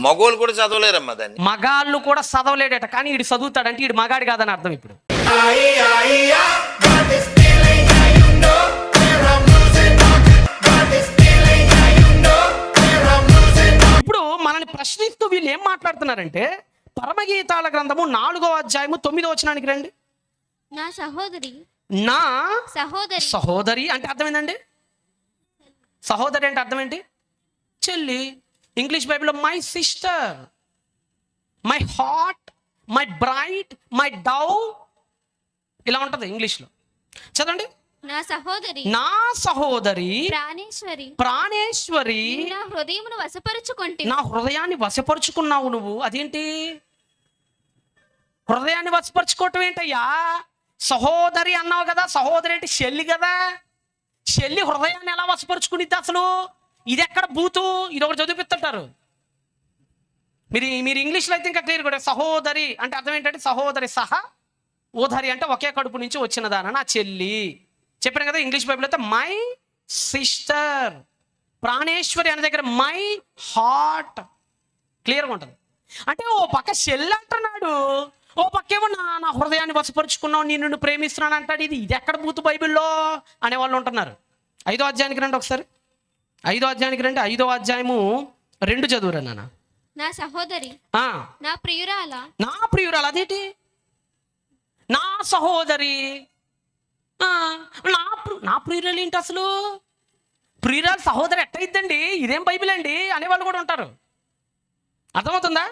మగోళ్ళు కూడా చదవలేరమ్మా దాన్ని. మగాళ్ళు కూడా చదవలేడట, కానీ ఈడు చదువుతాడంటే ఈడు మగాడు కాదని అర్థం. ఇప్పుడు ఇప్పుడు మనల్ని ప్రశ్నిస్తూ వీళ్ళు ఏం మాట్లాడుతున్నారంటే, పరమగీతాల గ్రంథము 4వ అధ్యాయము 9వ వచనానికి రండి. నా సహోదరి నా సహోదరి సహోదరి అంటే అర్థం ఏంటండి? సహోదరి అంటే అర్థం ఏంటి? చెల్లి. ఇంగ్లీష్ బైబిల్లో my sister, my heart, my bright, my Dove, ఇలా ఉంటుంది ఇంగ్లీష్లో. చదవండి. నా సహోదరి నా సహోదరి ప్రాణేశ్వరి ప్రాణేశ్వరి, నా హృదయమును వశపరుచుకొంటి. నా హృదయాన్ని వశపరుచుకున్నావు నువ్వు. అదేంటి హృదయాన్ని వశపరుచుకోవటం ఏంటయ్యా? సహోదరి అన్నావు కదా, సహోదరి అంటే చెల్లి కదా. చెల్లి హృదయాన్ని ఎలా వశపరుచుకునిద్ది అసలు? ఇది ఎక్కడ బూతు? ఇది ఒకటి చదివిస్తుంటారు మీరు ఇంగ్లీష్లో అయితే ఇంకా క్లియర్ కూడా. సహోదరి అంటే అర్థం ఏంటంటే సహోదరి సహా ఓదరి అంటే ఒకే కడుపు నుంచి వచ్చినదాన నా చెల్లి. చెప్పాను కదా. ఇంగ్లీష్ బైబిల్ అయితే మై సిస్టర్. ప్రాణేశ్వరి అనే దగ్గర మై హార్ట్ క్లియర్గా ఉంటుంది. అంటే ఓ పక్క చెల్లి అంటున్నాడు, ఓ పక్కేమో నా హృదయాన్ని వశపరుచుకున్నావు, నేను నిన్ను ప్రేమిస్తున్నాను అంటాడు. ఇది ఎక్కడ బూతు బైబిల్లో అనేవాళ్ళు ఉంటున్నారు. 5వ అధ్యాయానికి రండి ఒకసారి. 5వ అధ్యాయానికి రండి. 5వ అధ్యాయము 2 చదువురా నాన్న. నా సహోదరి నా ప్రియురాల. నా ప్రియురాలు అదేంటి? నా సహోదరి నా ప్రియురాలు ఏంటి అసలు? ప్రియురాలు సహోదరి ఎట్టయిద్దండి? ఇదేం బైబిల్ అండి అనేవాళ్ళు కూడా ఉంటారు. అర్థమవుతుందా?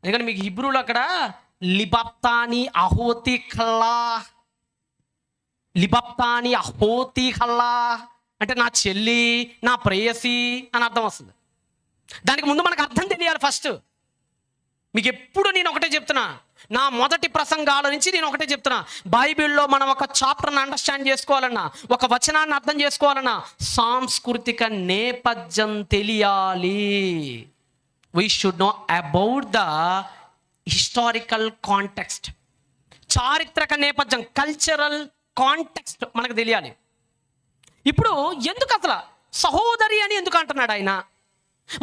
ఎందుకంటే మీకు హిబ్రూలో అక్కడ లిబప్తాని అహోతి ఖల్లా, లిబప్తాని అహోతి ఖల్లా అంటే నా చెల్లి, నా ప్రేయసి అని అర్థం వస్తుంది. దానికి ముందు మనకు అర్థం తెలియాలి ఫస్ట్. మీకు ఎప్పుడు నేను ఒకటే చెప్తున్నా, నా మొదటి ప్రసంగాల నుంచి నేను ఒకటే చెప్తున్నా, బైబిల్లో మనం ఒక చాప్టర్ని అండర్స్టాండ్ చేసుకోవాలన్నా, ఒక వచనాన్ని అర్థం చేసుకోవాలన్నా సాంస్కృతిక నేపథ్యం తెలియాలి. We should know about the historical context. చారిత్రక నేపథ్యం, కల్చరల్ కాంటెక్స్ట్ మనకు తెలియాలి. ఇప్పుడు ఎందుకు అసలు సహోదరి అని ఎందుకు అంటున్నాడు ఆయన?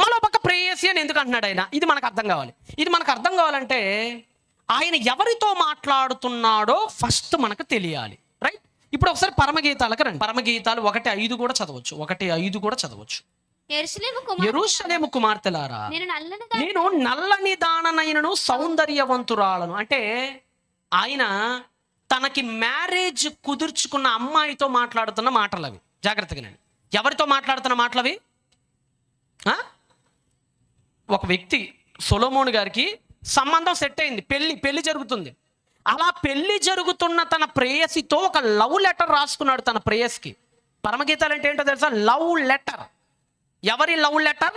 మళ్ళీ పక్క ప్రేయసి అని ఎందుకు అంటున్నాడు ఆయన? ఇది మనకు అర్థం కావాలి. ఇది మనకు అర్థం కావాలంటే ఆయన ఎవరితో మాట్లాడుతున్నాడో ఫస్ట్ మనకు తెలియాలి, రైట్? ఇప్పుడు ఒకసారి పరమగీతాలకు రండి. పరమగీతాలు 1:5 కూడా చదవచ్చు. 1:5 కూడా చదవచ్చు. యెరూషలేము కుమార్తెలారా, నేను నల్లని దాననైనను సౌందర్యవంతురాలను. అంటే ఆయన తనకి మ్యారేజ్ కుదుర్చుకున్న అమ్మాయితో మాట్లాడుతున్న మాటలు అవి. జాగ్రత్తగా నేను ఎవరితో మాట్లాడుతున్న మాటలు అవి? ఒక వ్యక్తి సొలొమోను గారికి సంబంధం సెట్ అయింది, పెళ్లి జరుగుతుంది. అలా పెళ్లి జరుగుతున్న తన ప్రేయసితో ఒక లవ్ లెటర్ రాసుకున్నాడు తన ప్రేయస్కి. పరమగీతాలు అంటే ఏంటో తెలుసా? Love letter. ఎవరి లవ్ లెటర్?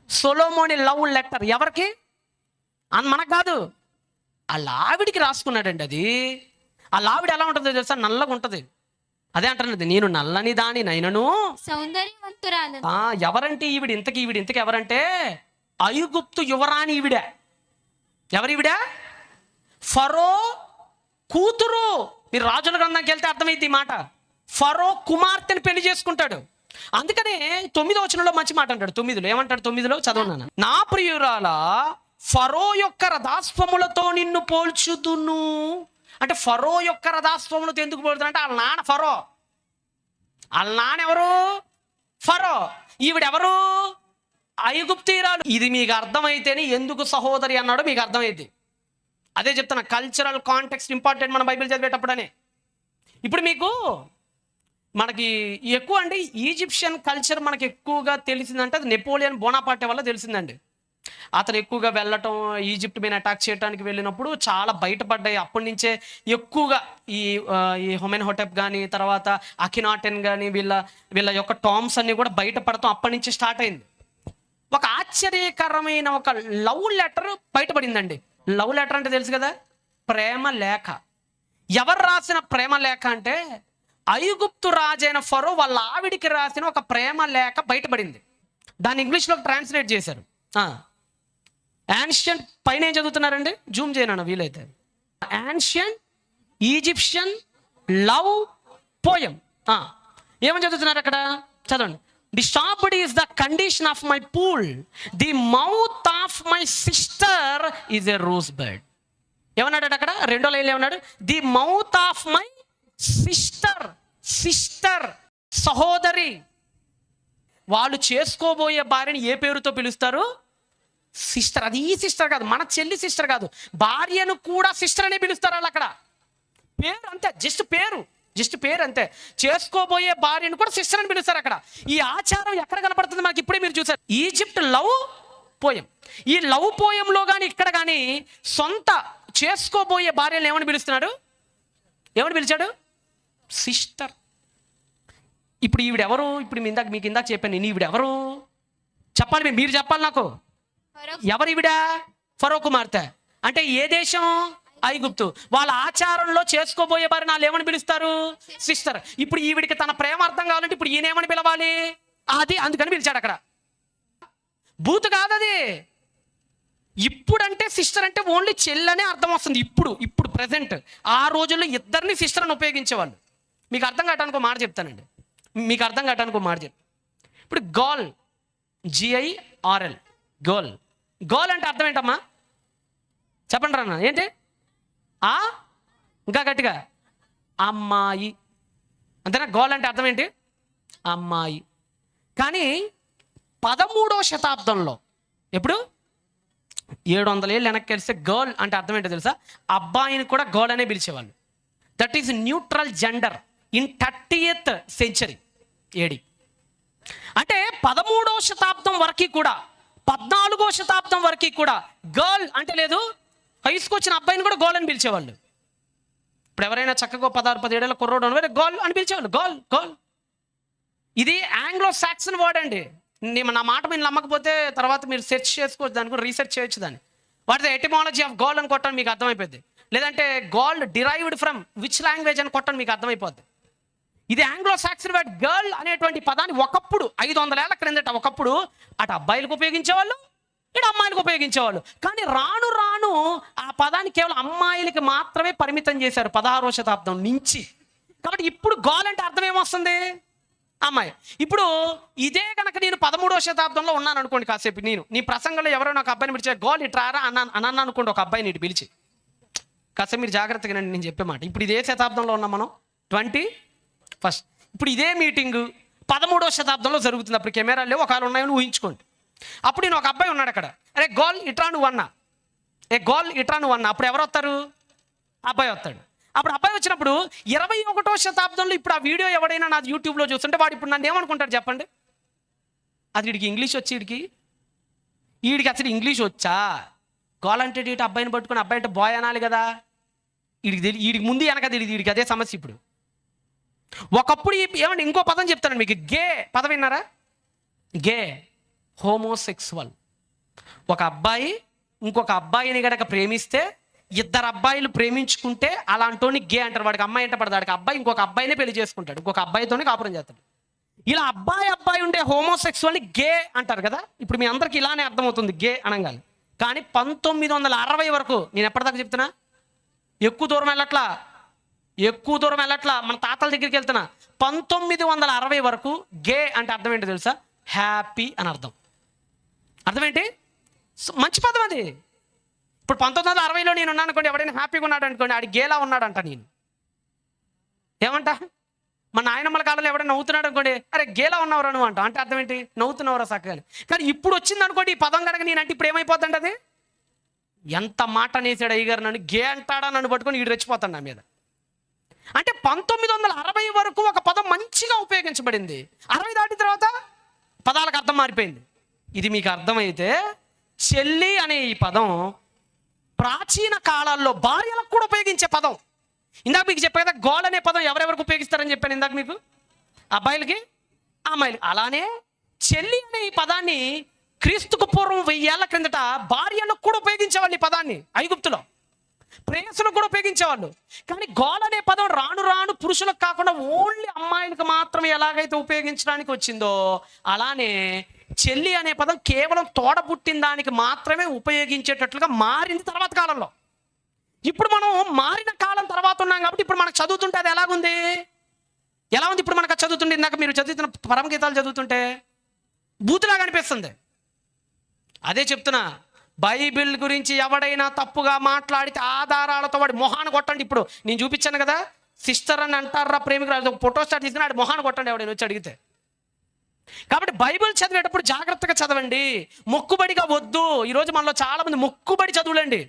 సొలొమోని లవ్ లెటర్. ఎవరికి? మనకు కాదు, ఆ లావిడికి రాసుకున్నాడండి. అది ఆ లావిడ ఎలా ఉంటుందో తెలుసా? నల్లగా ఉంటుంది. అదే అంటున్నది, నేను నల్లని దాని నైనను సౌందర్యవంతురాలు. ఎవరంటే ఈవిడ ఎవరంటే ఐగుప్తు యువరాణి ఈవిడ. ఎవరివిడ? ఫరో కూతురు. మీరు రాజుల గ్రంథంకి వెళ్తే అర్థమైంది ఈ మాట. ఫరో కుమార్తెని పెళ్లి చేసుకుంటాడు. అందుకనే 9వ వచనంలో మంచి మాట అంటాడు. 9లో ఏమంటాడు? 9లో చదవన్నాను. నా ప్రియురాల ఫరో యొక్క రథాశ్వములతో నిన్ను పోల్చుదును. అంటే ఫరో యొక్క రథాశ్వములతో ఎందుకు పోలుతున్నా అంటే వాళ్ళ నాన్న ఫరో. వాళ్ళ నాన్న ఎవరు? ఫరో. ఈవిడెవరు? ఐగుప్తీయురాలు. ఇది మీకు అర్థమైతేనే ఎందుకు సహోదరి అన్నాడో మీకు అర్థమైంది. అదే చెప్తున్నా, కల్చరల్ కాంటెక్స్ట్ ఇంపార్టెంట్ మన బైబిల్ చదివేటప్పుడనే. ఇప్పుడు మీకు మనకి ఎక్కువ అంటే ఈజిప్షియన్ కల్చర్ మనకి ఎక్కువగా తెలిసిందంటే అది నెపోలియన్ బోనాపార్టే వల్ల తెలిసిందండి. అతను ఎక్కువగా వెళ్ళటం, ఈజిప్ట్ మీద అటాక్ చేయడానికి వెళ్ళినప్పుడు చాలా బయటపడ్డాయి. అప్పటి నుంచే ఎక్కువగా ఈ హొమెన్హోటెప్ కానీ, తర్వాత అఖినాటెన్ కానీ, వీళ్ళ యొక్క టామ్స్ అన్ని కూడా బయటపడటం అప్పటి నుంచి స్టార్ట్ అయింది. ఒక ఆశ్చర్యకరమైన ఒక లవ్ లెటర్ బయటపడిందండి. లవ్ లెటర్ అంటే తెలుసు కదా, ప్రేమ లేఖ. ఎవరు రాసిన ప్రేమ లేఖ అంటే ఐగుప్తు రాజైన ఫరో వాళ్ళ ఆవిడికి రాసిన ఒక ప్రేమ లేఖ బయటపడింది. దాన్ని ఇంగ్లీష్లో ట్రాన్స్లేట్ చేశారు. యాన్షియంట్ పైన ఏం చదువుతున్నారండి? జూమ్ చేయను వీలైతే. యాన్షియంట్ ఈజిప్షియన్ లవ్ పోయం ఏమని చదువుతున్నారు అక్కడ? చదవండి. Disturbed is the condition of my pool, the mouth of my sister is a rose bird. ఏమన్నాడు అక్కడ? రెండో లైన్లో ఏమన్నాడు? The mouth of my sister. Sister, సహోదరి. వాళ్ళు చేసుకోబోయే భార్యని ఏ పేరుతో పిలుస్తారు? సిస్టర్. అది ఈ సిస్టర్ కాదు, మన చెల్లి సిస్టర్ కాదు, భార్యను కూడా సిస్టర్ అనే పిలుస్తారు వాళ్ళు. అక్కడ పేరు అంతే, జస్ట్ పేరు అంతే. చేసుకోబోయే భార్యను కూడా సిస్టర్ అని పిలుస్తారు అక్కడ. ఈ ఆచారం ఎక్కడ కనపడుతుంది మనకి? ఇప్పుడే మీరు చూసారు, ఈజిప్ట్ లవ్ పోయం. ఈ లవ్ పోయంలో కానీ ఇక్కడ కానీ సొంత చేసుకోబోయే భార్యను ఏమని పిలుస్తున్నాడు? ఏమని పిలిచాడు? సిస్టర్. ఇప్పుడు ఈవిడెవరు? ఇప్పుడు మీకు ఇందాక చెప్పాను నేను, ఈవిడెవరు చెప్పాలి, మీరు చెప్పాలి నాకు. ఎవరు ఈవిడ? ఫరో కుమార్తె. అంటే ఏ దేశం? ఐగుప్తు. వాళ్ళ ఆచారంలో చేసుకోబోయే భార్య వాళ్ళు ఏమని పిలుస్తారు? సిస్టర్. ఇప్పుడు ఈవిడికి తన ప్రేమ అర్థం కావాలంటే ఇప్పుడు ఈయనేమని పిలవాలి? అది అందుకని పిలిచాడు అక్కడ. బూతు కాదు అది. ఇప్పుడంటే సిస్టర్ అంటే ఓన్లీ చెల్లనే అర్థం వస్తుంది. ఇప్పుడు ప్రెసెంట్. ఆ రోజుల్లో ఇద్దరిని సిస్టర్ అని ఉపయోగించేవాళ్ళు. మీకు అర్థం కావడానికి ఒక మాట చెప్తానండి. ఇప్పుడు గర్ల్, GIRL, గర్ల్ అంటే అర్థం ఏంటమ్మా? చెప్పండి రా. ఏంటి? ఇంకా గట్టిగా, అమ్మాయి. అంతేనా? గర్ల్ అంటే అర్థం ఏంటి? అమ్మాయి. కానీ 13వ శతాబ్దంలో, ఎప్పుడు 700 ఏళ్ళు వెనక్కి వెళ్తే గర్ల్ అంటే అర్థం ఏంటో తెలుసా? అబ్బాయిని కూడా గర్ల్ అనే పిలిచేవాళ్ళు. That is neutral gender in 30th century AD. అంటే 13వ శతాబ్దం వరకు కూడా, 14వ శతాబ్దం వరకు కూడా గర్ల్ అంటే లేదు. వయసుకు వచ్చిన అబ్బాయిని కూడా గర్ల్ అని పిలిచేవాళ్ళు. ఇప్పుడు ఎవరైనా చక్కగా 16-17 ఏళ్ళ కుర్రోడు గర్ల్ అని పిలిచేవాళ్ళు. గర్ల్. ఇది ఆంగ్లో సాక్సన్ వర్డ్ అండి. నా మాట మీరు నమ్మకపోతే తర్వాత మీరు సెర్చ్ చేసుకోవచ్చు, దాని కూడా రీసెర్చ్ చేయొచ్చు. దాన్ని what the etymology of girl అని కొట్టండి, మీకు అర్థమైపోద్ది. లేదంటే girl derived from which language అని కొట్టండి, మీకు అర్థమైపోద్ది. ఇది ఆంగ్లో సాక్సన్ వర్డ్. గర్ల్ అనేటువంటి పదాన్ని ఒకప్పుడు 500 ఏళ్ల క్రిందట ఒకప్పుడు అటు అబ్బాయిలకు ఉపయోగించేవాళ్ళు, ఇటు అమ్మాయిలకు ఉపయోగించేవాళ్ళు. కానీ రాను రాను ఆ పదాన్ని కేవలం అమ్మాయిలకి మాత్రమే పరిమితం చేశారు 16వ శతాబ్దం నుంచి. కాబట్టి ఇప్పుడు గర్ల్ అంటే అర్థం ఏమొస్తుంది? అమ్మాయి. ఇప్పుడు ఇదే కనుక నేను 13వ శతాబ్దంలో ఉన్నాను అనుకోండి, కాసేపు నీ ప్రసంగంలో ఎవరైనా ఒక అబ్బాయిని పిలిచే గర్ల్ ఇట్రారా అన్నాను అనుకోండి, ఒక అబ్బాయిని ఇటు పిలిచి, కాసేపు మీరు జాగ్రత్తగా నేను చెప్పే మాట. ఇప్పుడు ఇదే శతాబ్దంలో ఉన్నాం మనం, 21st. ఇప్పుడు ఇదే మీటింగు 13వ శతాబ్దంలో జరుగుతుంది. అప్పుడు కెమెరాలు లేవు, ఒకవేళ ఉన్నాయని ఊహించుకోండి. అప్పుడు నేను ఒక అబ్బాయి ఉన్నాడు అక్కడ, అరే గర్ల్ ఇట్రా నువ్వు అన్నా, అప్పుడు ఎవరు వస్తారు? అబ్బాయి వస్తాడు. అప్పుడు అబ్బాయి వచ్చినప్పుడు 21వ శతాబ్దంలో ఇప్పుడు ఆ వీడియో ఎవడైనా నాది యూట్యూబ్లో చూస్తుంటే వాడు ఇప్పుడు నన్ను ఏమనుకుంటాడు చెప్పండి? అది వీడికి ఇంగ్లీష్ వచ్చి వీడికి అసలు ఇంగ్లీష్ వచ్చా? గర్ల్ అంటే ఇటు అబ్బాయిని పట్టుకుని అబ్బాయి అంటే బాయ్ అనాలి కదా. వీడికి ముందు వెనక తెలియదు, వీడికి అదే సమస్య. ఇప్పుడు ఒకప్పుడు ఏమంటే ఇంకో పదం చెప్తాను మీకు, గే పదం విన్నారా? గే, హోమోసెక్సువల్. ఒక అబ్బాయి ఇంకొక అబ్బాయిని గనక ప్రేమిస్తే, ఇద్దరు అబ్బాయిలు ప్రేమించుకుంటే అలాంటోని గే అంటారు. వాడికి అమ్మాయి అంటే పడదు, వాడికి అబ్బాయి ఇంకొక అబ్బాయినే పెళ్లి చేసుకుంటాడు, ఇంకొక అబ్బాయితోనే కాపురం చేస్తాడు. ఇలా అబ్బాయి ఉండే హోమోసెక్సువల్ని గే అంటారు కదా. ఇప్పుడు మీ అందరికి ఇలానే అర్థమవుతుంది గే అనగానే. కానీ 1960 వరకు, నేను ఎప్పటిదాకా చెప్తున్నా, ఎక్కువ దూరం వెళ్ళట్లా, మన తాతల దగ్గరికి వెళ్తున్నా. 1960 వరకు గే అంటే అర్థం ఏంటో తెలుసా? హ్యాపీ అని అర్థం. అర్థం ఏంటి? మంచి పదం అది. ఇప్పుడు 1960లో నేను ఉన్నాను అనుకోండి, ఎవడైనా హ్యాపీగా ఉన్నాడు అనుకోండి, ఆడి గేలా ఉన్నాడంట. నేను ఏమంటా? మా నాయనమ్మల కాలంలో ఎవడైనా నవ్వుతున్నాడు అనుకోండి, అరే గేలా ఉన్నవరా నువ్వు అంట. అంటే అర్థం ఏంటి? నవ్వుతున్నవరా చక్కగా. కానీ ఇప్పుడు వచ్చింది అనుకోండి ఈ పదం కనుక, నేనంటే ఇప్పుడు ఏమైపోతుందంటే, అది ఎంత మాట అనేసాడు అయ్యగారు, నన్ను గే అంటాడా నన్ను పట్టుకొని వీడు రెచ్చిపోతాడు నా మీద. అంటే 1960 వరకు ఒక పదం మంచిగా ఉపయోగించబడింది. 60 దాటిన తర్వాత పదాలకు అర్థం మారిపోయింది. ఇది మీకు అర్థమైతే, చెల్లి అనే ఈ పదం ప్రాచీన కాలాల్లో భార్యలకు కూడా ఉపయోగించే పదం. ఇందాక మీకు చెప్పే కదా, గోల్ అనే పదం ఎవరెవరికి ఉపయోగిస్తారని చెప్పాను ఇందాక మీకు, అబ్బాయిలకి, అమ్మాయిలకి. అలానే చెల్లి అనే ఈ పదాన్ని క్రీస్తుకు పూర్వం 1000 ఏళ్ల క్రిందట భార్యలకు కూడా ఉపయోగించేవాళ్ళు. ఈ పదాన్ని ఐగుప్తులో ప్రేయసులకు కూడా ఉపయోగించేవాళ్ళు. కానీ గోల్ అనే పదం రాను రాను పురుషులకు కాకుండా ఓన్లీ అమ్మాయిలకు మాత్రమే ఎలాగైతే ఉపయోగించడానికి వచ్చిందో, అలానే చెల్లి అనే పదం కేవలం తోడబుట్టిన దానికి మాత్రమే ఉపయోగించేటట్లుగా మారింది తర్వాత కాలంలో. ఇప్పుడు మనం మారిన కాలం తర్వాత ఉన్నాం కాబట్టి ఇప్పుడు మనకు చదువుతుంటే అది ఎలాగుంది? ఎలా ఉంది ఇప్పుడు మనకు చదువుతుంటే? ఇందాక మీరు చదువుతున్న పరమగీతాలు చదువుతుంటే బూతులాగా అనిపిస్తుంది. అదే చెప్తున్నా, బైబిల్ గురించి ఎవడైనా తప్పుగా మాట్లాడితే ఆధారాలతో వాడి మొహాన్ని కొట్టండి. ఇప్పుడు నేను చూపించాను కదా, సిస్టర్ అని అంటారా ప్రేమికులు, ఒక ఫోటో స్టార్ట్ తీసుకుని వాడి మొహాన్ని కొట్టండి ఎవడైనా వచ్చి అడిగితే. కాబట్టి బైబిల్ చదివేటప్పుడు జాగ్రత్తగా చదవండి, మొక్కుబడిగా వద్దు. ఈరోజు మనలో చాలా మంది మొక్కుబడి చదువులండి.